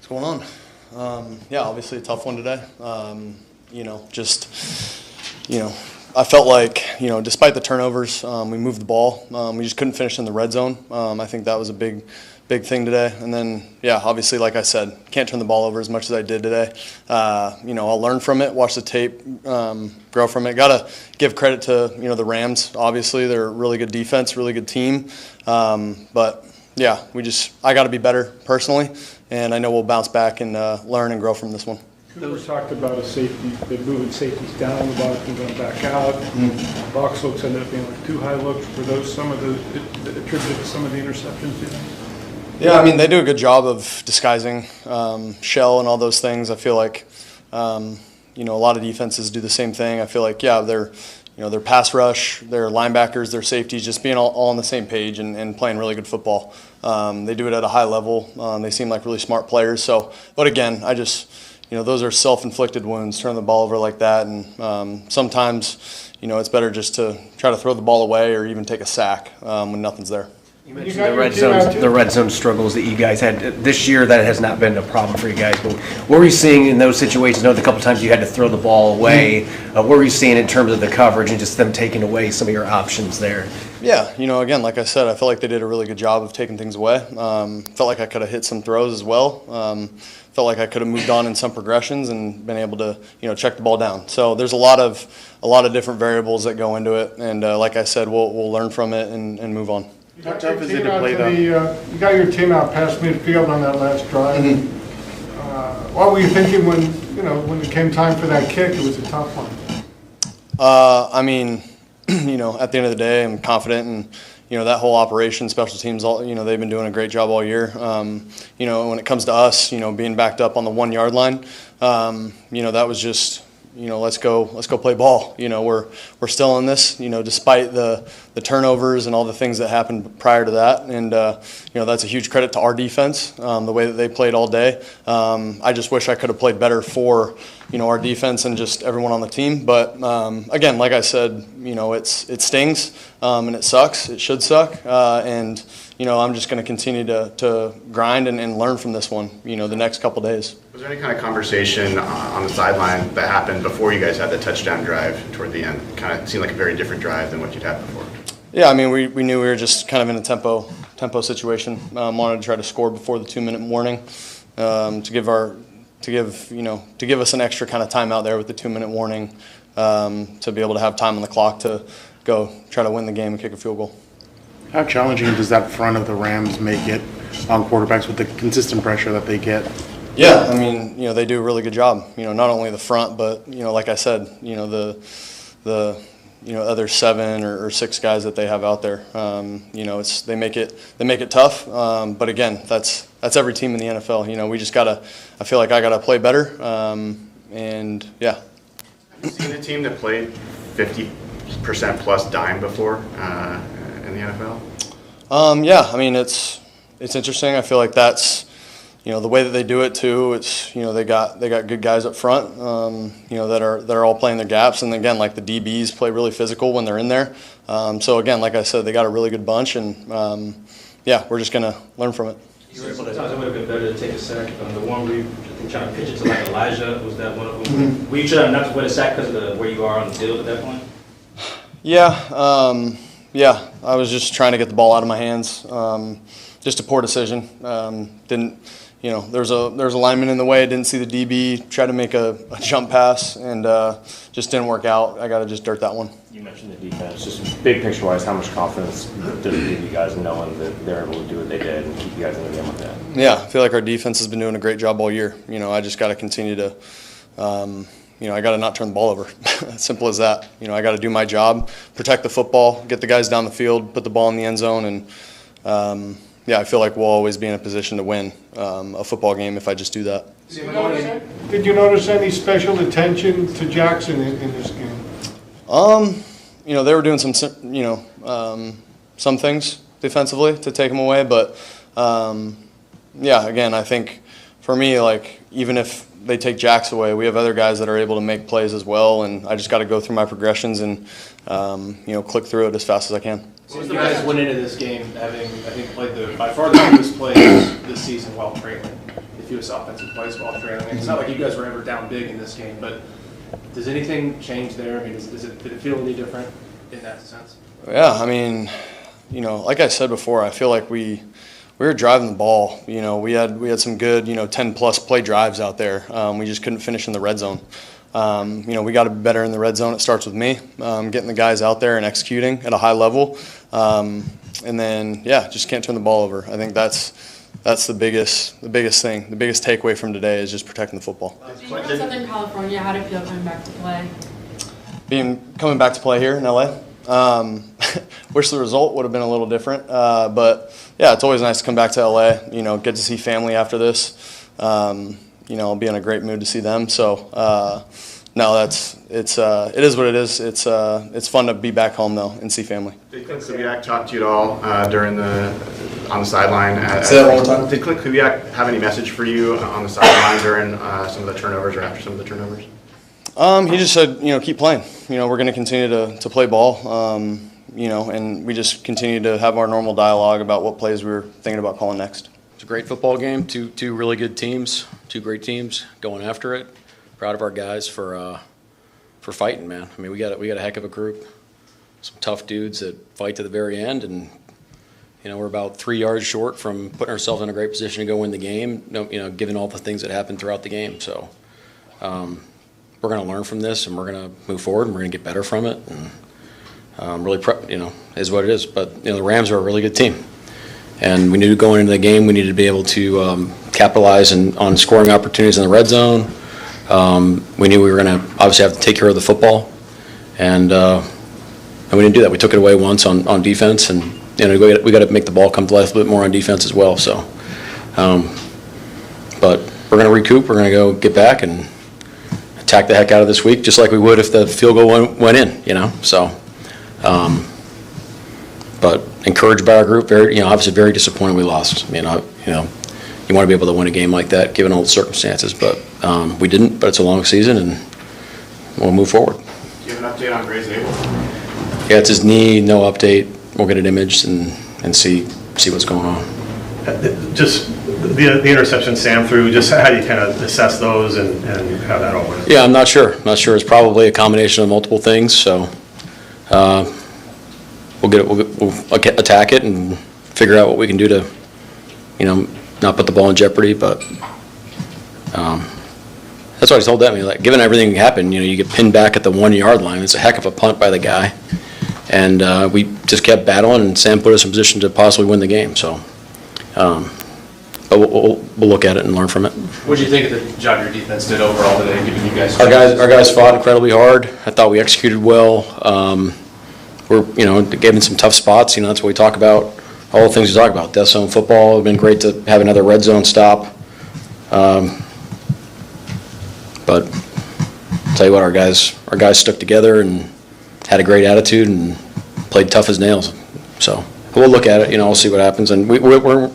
What's going on? Yeah, obviously a tough one today. I felt like, despite the turnovers, we moved the ball. We just couldn't finish in the red zone. I think that was a big thing today. And then, obviously, like I said, can't turn the ball over as much as I did today. I'll learn from it, watch the tape, grow from it. Got to give credit to, the Rams. Obviously, they're a really good defense, really good team. But I got to be better personally, and I know we'll bounce back and learn and grow from this one. Cooper talked about a safety, they're moving safeties down, the box and going back out. Box looks ended up being like too high looks. Were those some of the attributed to some of the interceptions? Yeah, I mean, they do a good job of disguising shell and all those things. I feel like, a lot of defenses do the same thing. I feel like, their pass rush, their linebackers, their safeties, just being all on the same page and playing really good football. They do it at a high level. They seem like really smart players. But again, those are self-inflicted wounds, turn the ball over like that. And sometimes, it's better just to try to throw the ball away or even take a sack when nothing's there. You mentioned the red zone struggles that you guys had this year. That has not been a problem for you guys. But what were you seeing in those situations? I know the couple times you had to throw the ball away. What were you seeing in terms of the coverage and just them taking away some of your options there? Yeah, again, like I said, I felt like they did a really good job of taking things away. Felt like I could have hit some throws as well. Felt like I could have moved on in some progressions and been able to, check the ball down. So there's a lot of different variables that go into it, and like I said, we'll learn from it and move on. How tough is it to play that? You got your team out past midfield on that last drive. What were you thinking when it came time for that kick? It was a tough one. At the end of the day, I'm confident in, that whole operation, special teams, they've been doing a great job all year. When it comes to us, being backed up on the 1 yard line, that was just, let's go play ball. We're still in this, despite the turnovers and all the things that happened prior to that. And, that's a huge credit to our defense, the way that they played all day. I just wish I could have played better for, our defense and just everyone on the team. But, again, like I said, it stings and it sucks. It should suck. I'm just going to continue to grind and learn from this one, the next couple days. Was there any kind of conversation on the sideline that happened before you guys had the touchdown drive toward the end? Kind of seemed like a very different drive than what you'd had before. Yeah, we knew we were just kind of in a tempo situation. Wanted to try to score before the 2-minute warning to give us an extra kind of time out there with the 2-minute warning to be able to have time on the clock to go try to win the game and kick a field goal. How challenging does that front of the Rams make it on quarterbacks with the consistent pressure that they get? Yeah, they do a really good job. Not only the front, but like I said, the other 7 or 6 guys that they have out there. They make it tough. But again, that's every team in the NFL. We just I feel like I gotta play better. And yeah. Have you seen a team that played 50% plus dime before in the NFL? It's interesting. I feel like that's the way that they do it too. It's they got good guys up front that are all playing their gaps, and again, like the DBs play really physical when they're in there. So again, like I said, they got a really good bunch, and we're just gonna learn from it. Sometimes it would have been better to take a sack. The one where you trying to pitch it to like Elijah, was that one of them? Were you trying not to win a sack because of where you are on the field at that point? Yeah, I was just trying to get the ball out of my hands. Just a poor decision. There's a lineman in the way. Didn't see the DB. Tried to make a jump pass and just didn't work out. I got to just dirt that one. You mentioned the defense. Just big picture-wise, how much confidence does it give you guys knowing that they're able to do what they did and keep you guys in the game with that? Yeah, I feel like our defense has been doing a great job all year. I just got to continue to, I got to not turn the ball over. Simple as that. I got to do my job, protect the football, get the guys down the field, put the ball in the end zone, and I feel like we'll always be in a position to win a football game if I just do that. Did you notice any special attention to Jackson in this game? They were doing some things defensively to take him away, but again, I think for me, like even if they take jacks away. We have other guys that are able to make plays as well, and I just got to go through my progressions and click through it as fast as I can. So you guys went into this game having, I think, played by far the fewest plays this season while trailing. The fewest offensive plays while trailing. It's not like you guys were ever down big in this game, but does anything change there? I mean, did it feel any different in that sense? Yeah, I mean, like I said before, I feel like we were driving the ball. We had some good, 10-plus play drives out there. We just couldn't finish in the red zone. We got to be better in the red zone. It starts with me, getting the guys out there and executing at a high level. And then, just can't turn the ball over. I think that's the biggest thing. The biggest takeaway from today is just protecting the football. Being from Southern California, how did it feel coming back to play? Coming back to play here in LA. Wish the result would have been a little different, but yeah, it's always nice to come back to LA. Get to see family after this. I'll be in a great mood to see them. So no, it is what it is. It's fun to be back home though and see family. Did Clint Kubiak talk to you at all on the sideline? Say that one more time. Did Clint Kubiak have any message for you on the sideline during some of the turnovers or after some of the turnovers? He just said, keep playing. We're going to continue to play ball. And we just continue to have our normal dialogue about what plays we were thinking about calling next. It's a great football game. Two really good teams, two great teams going after it. Proud of our guys for fighting, man. I mean, we got a heck of a group. Some tough dudes that fight to the very end, and we're about 3 yards short from putting ourselves in a great position to go win the game. Given all the things that happened throughout the game. So we're going to learn from this, and we're going to move forward, and we're going to get better from it. And really, is what it is. But the Rams are a really good team. And we knew going into the game we needed to be able to capitalize on scoring opportunities in the red zone. We knew we were going to obviously have to take care of the football, and we didn't do that. We took it away once on defense, and we got to make the ball come to life a little bit more on defense as well. So, but we're going to recoup. We're going to go get back and attack the heck out of this week, just like we would if the field goal went in. So. But encouraged by our group, obviously very disappointed we lost. You want to be able to win a game like that given all the circumstances, but we didn't. But it's a long season, and we'll move forward. Do you have an update on Gray's Abel? Yeah, it's his knee. No update. We'll get it imaged and see what's going on. Just the interception Sam threw. Just how do you kind of assess those and how that all went? Yeah, I'm not sure. It's probably a combination of multiple things. So. We'll attack it and figure out what we can do to, not put the ball in jeopardy. But that's what I told them. Given everything that happened, you get pinned back at the 1 yard line. It's a heck of a punt by the guy, and we just kept battling. And Sam put us in position to possibly win the game. So, but we'll look at it and learn from it. What do you think of the job your defense did overall today, giving you guys? Our guys fought incredibly hard. I thought we executed well. We're given some tough spots. That's what we talk about. All the things we talk about. Death zone football. It'd been great to have another red zone stop. But I'll tell you what, our guys stuck together and had a great attitude and played tough as nails. So we'll look at it. We'll see what happens. And we're going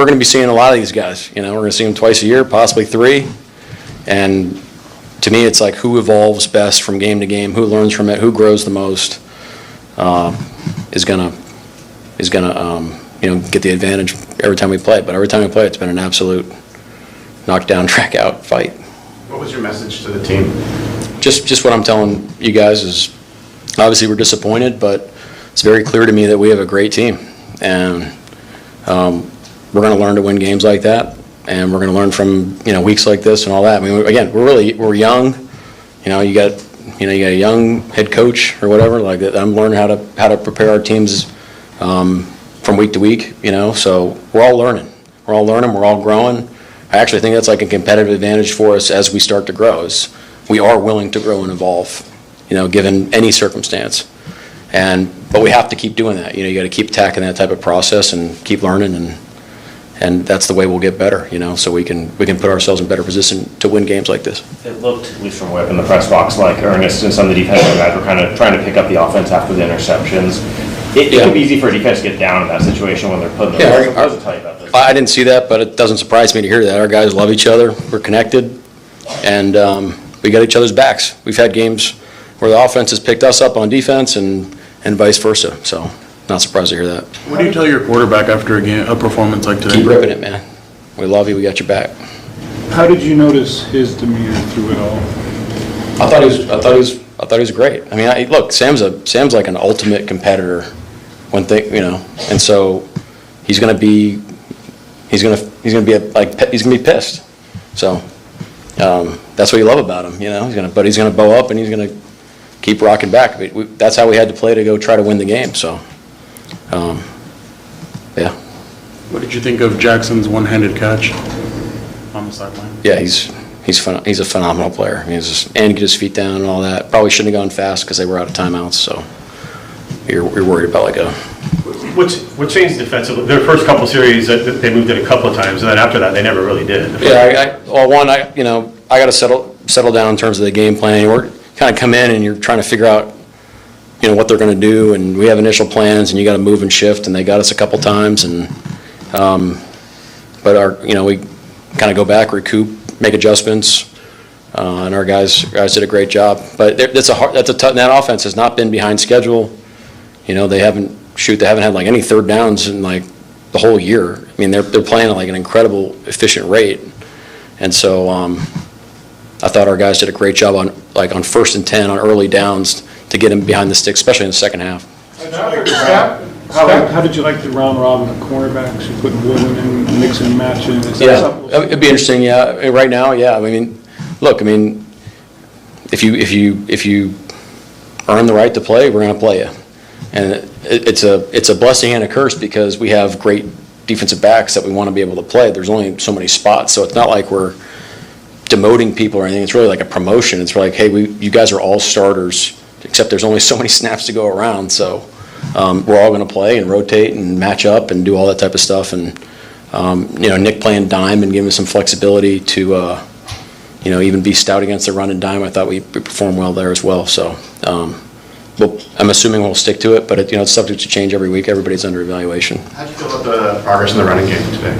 to be seeing a lot of these guys. We're going to see them twice a year, possibly 3. And to me, it's like who evolves best from game to game, who learns from it, who grows the most. Is gonna get the advantage every time we play. But every time we play, it's been an absolute knockdown, track out fight. What was your message to the team? Just what I'm telling you guys is, obviously we're disappointed, but it's very clear to me that we have a great team, and we're going to learn to win games like that, and we're going to learn from weeks like this and all that. I mean, again, we're young. You got a young head coach or whatever like that. I'm learning how to prepare our teams from week to week. So we're all learning. We're all growing. I actually think that's like a competitive advantage for us as we start to grow. Is we are willing to grow and evolve, given any circumstance. But we have to keep doing that. You got to keep attacking that type of process and keep learning, and that's the way we'll get better. So we can put ourselves in better position to win games like this. It looked, at least from Whip in the press box, like Ernest and some of the defensive guys were kind of trying to pick up the offense after the interceptions. It can be easy for a defense to get down in that situation when they're putting them. What does it tell you about this? I didn't see that, but it doesn't surprise me to hear that. Our guys love each other. We're connected. and we got each other's backs. We've had games where the offense has picked us up on defense and vice versa, so not surprised to hear that. What do you tell your quarterback after a performance like today? Keep ripping it, man. We love you, we got your back. How did you notice his demeanor through it all? I thought he was great. I mean, look, Sam's like an ultimate competitor and so he's gonna be pissed. So that's what you love about him, but he's gonna bow up and he's gonna keep rocking back. That's how we had to play to go try to win the game. So, yeah. What did you think of Jackson's one-handed catch on the sideline? Yeah, he's a phenomenal player. I mean, and get his feet down and all that. Probably shouldn't have gone fast because they were out of timeouts. So you're worried about What changed defensively? Their first couple series, they moved it a couple of times, and then after that, they never really did. Yeah, I got to settle down in terms of the game plan. We're kind of come in and you're trying to figure out, what they're going to do, and we have initial plans, and you got to move and shift, and they got us a couple times, and but we kind of go back, recoup, make adjustments, and our guys did a great job. But that offense has not been behind schedule. They haven't had like any third downs in like the whole year. I mean, they're playing at like an incredible efficient rate, and so I thought our guys did a great job on 1st and 10 on early downs to get them behind the sticks, especially in the second half. How did you like the round robin of cornerbacks? You putting Woodland in, mixing and matching? It'd be interesting. Yeah, right now, yeah. I mean, look, if you earn the right to play, we're going to play you, and it's a blessing and a curse because we have great defensive backs that we want to be able to play. There's only so many spots, so it's not like we're demoting people or anything. It's really like a promotion. It's like, hey, you guys are all starters, except there's only so many snaps to go around. So we're all going to play and rotate and match up and do all that type of stuff. And Nick playing dime and giving us some flexibility to even be stout against the run and dime. I thought we performed well there as well. So I'm assuming we'll stick to it, but it's subject to change every week. Everybody's under evaluation. How do you feel about the progress in the running game today?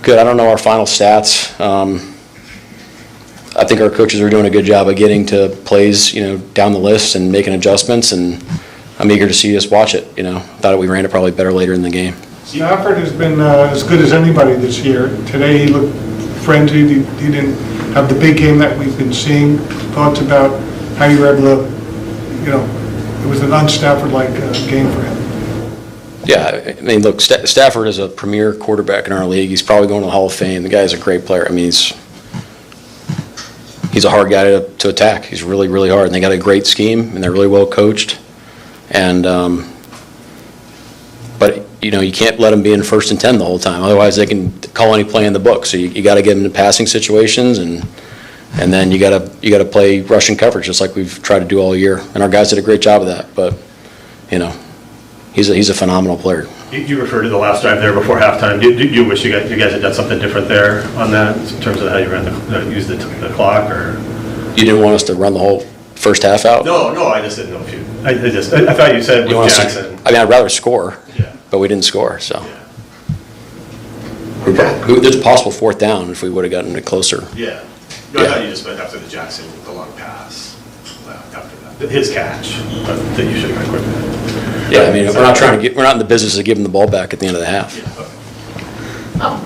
Good. I don't know our final stats. I think our coaches are doing a good job of getting to plays, down the list and making adjustments, and I'm eager to see us watch it. Thought we ran it probably better later in the game. Stafford has been as good as anybody this year. Today he looked frenzied. He didn't have the big game that we've been seeing. Thoughts about how you were able to, it was an un-Stafford-like game for him. Yeah, I mean, look, Stafford is a premier quarterback in our league. He's probably going to the Hall of Fame. The guy's a great player. I mean, he's a hard guy to attack. He's really, really hard. And they got a great scheme, and they're really well coached. And but you can't let them be in 1st and 10 the whole time. Otherwise, they can call any play in the book. So you got to get them to passing situations, and then you got to play rushing coverage just like we've tried to do all year. And our guys did a great job of that. But he's a phenomenal player. You referred to the last drive there before halftime. Do you wish you guys had done something different there on that in terms of how you used the clock, or? You didn't want us to run the whole first half out? No, I just didn't know if you. I thought you said with Jackson. I'd rather score, but we didn't score. So there's a possible 4th down if we would have gotten it closer. Yeah. No, I thought you just meant after the Jackson, the long pass. After that, his catch, that you should have got quicker. Yeah, I mean, we're not in the business of giving the ball back at the end of the half.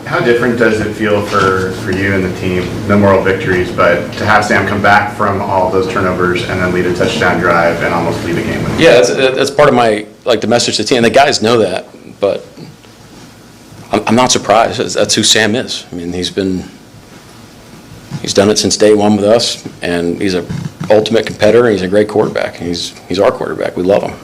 How different does it feel for you and the team? No moral victories, but to have Sam come back from all those turnovers and then lead a touchdown drive and almost lead a game with him? Yeah, that's part of my the message to the team. The guys know that, but I'm not surprised. That's who Sam is. I mean, he's done it since day one with us, and he's an ultimate competitor. And he's a great quarterback. He's our quarterback. We love him.